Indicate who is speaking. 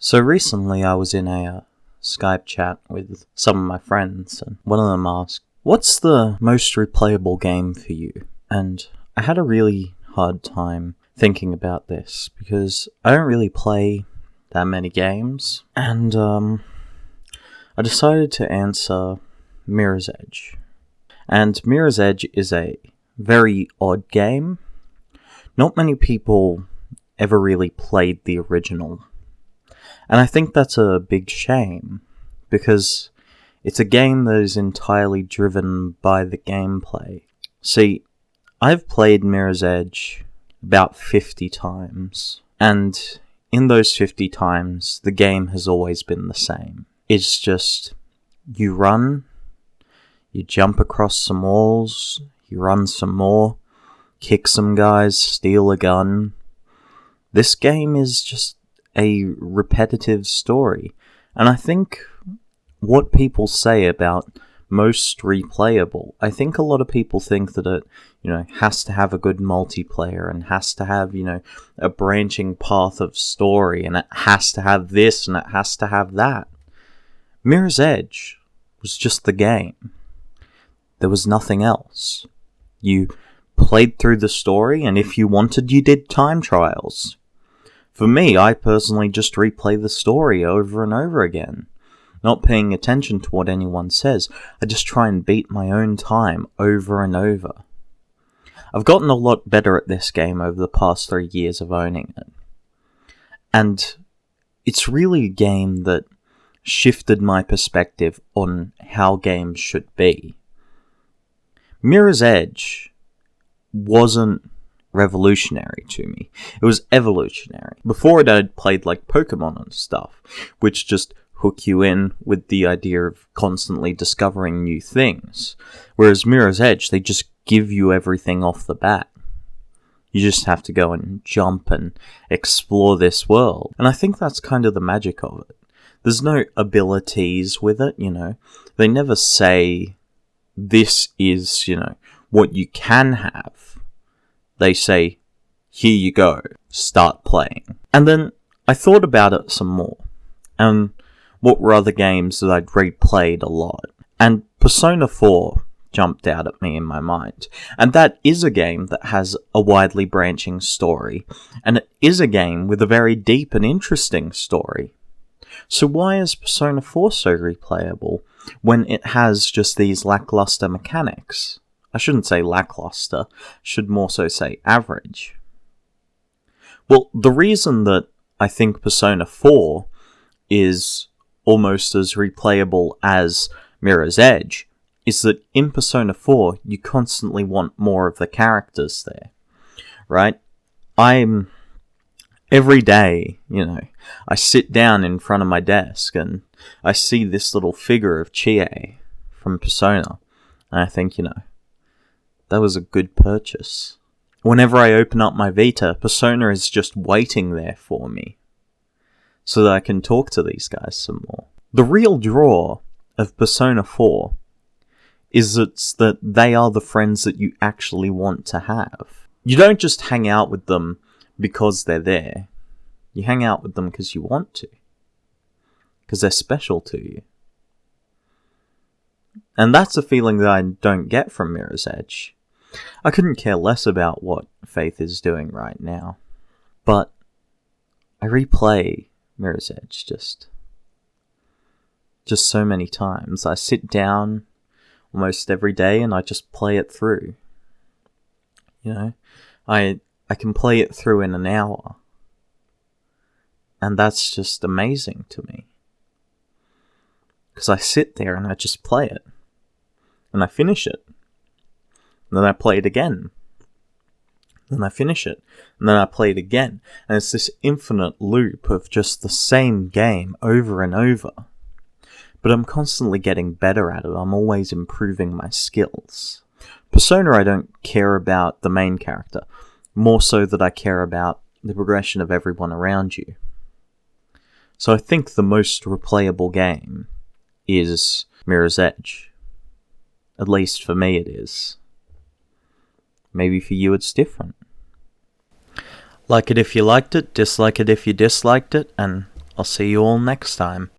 Speaker 1: So recently I was in a Skype chat with some of my friends, and one of them asked, "What's the most replayable game for you?" And I had a really hard time thinking about this, because I don't really play that many games, and I decided to answer Mirror's Edge. And Mirror's Edge is a very odd game. Not many people ever really played the original. And I think that's a big shame, because it's a game that is entirely driven by the gameplay. See, I've played Mirror's Edge about 50 times, and in those 50 times, the game has always been the same. It's just, you run, you jump across some walls, you run some more, kick some guys, steal a gun. This game is just a repetitive story. And I think what people say about most replayable, I think a lot of people think that it, has to have a good multiplayer and has to have, a branching path of story, and it has to have this and it has to have that. Mirror's Edge was just the game. There was nothing else. You played through the story, and if you wanted, you did time trials. For me, I personally just replay the story over and over again. Not paying attention to what anyone says, I just try and beat my own time over and over. I've gotten a lot better at this game over the past 3 years of owning it. And it's really a game that shifted my perspective on how games should be. Mirror's Edge wasn't revolutionary to me. It was evolutionary. Before it, I'd played like Pokemon and stuff, which just hook you in with the idea of constantly discovering new things. Whereas Mirror's Edge, they just give you everything off the bat. You just have to go and jump and explore this world. And I think that's kind of the magic of it. There's no abilities with it, They never say, this is, what you can have. They say, here you go, start playing. And then I thought about it some more, and what were other games that I'd replayed a lot. And Persona 4 jumped out at me in my mind. And that is a game that has a widely branching story, and it is a game with a very deep and interesting story. So why is Persona 4 so replayable when it has just these lackluster mechanics? I shouldn't say lackluster, should more so say average. Well, the reason that I think Persona 4 is almost as replayable as Mirror's Edge is that in Persona 4, you constantly want more of the characters there, right? Every day, I sit down in front of my desk and I see this little figure of Chie from Persona, and I think, that was a good purchase. Whenever I open up my Vita, Persona is just waiting there for me, so that I can talk to these guys some more. The real draw of Persona 4 is that they are the friends that you actually want to have. You don't just hang out with them because they're there. You hang out with them because you want to. Because they're special to you. And that's a feeling that I don't get from Mirror's Edge. I couldn't care less about what Faith is doing right now. But I replay Mirror's Edge just so many times. I sit down almost every day and I just play it through. I can play it through in an hour. And that's just amazing to me. Because I sit there and I just play it. And I finish it. And then I play it again. Then I finish it. And then I play it again. And it's this infinite loop of just the same game over and over. But I'm constantly getting better at it. I'm always improving my skills. Persona, I don't care about the main character. More so that I care about the progression of everyone around you. So I think the most replayable game is Mirror's Edge. At least for me it is. Maybe for you it's different. Like it if you liked it, dislike it if you disliked it, and I'll see you all next time.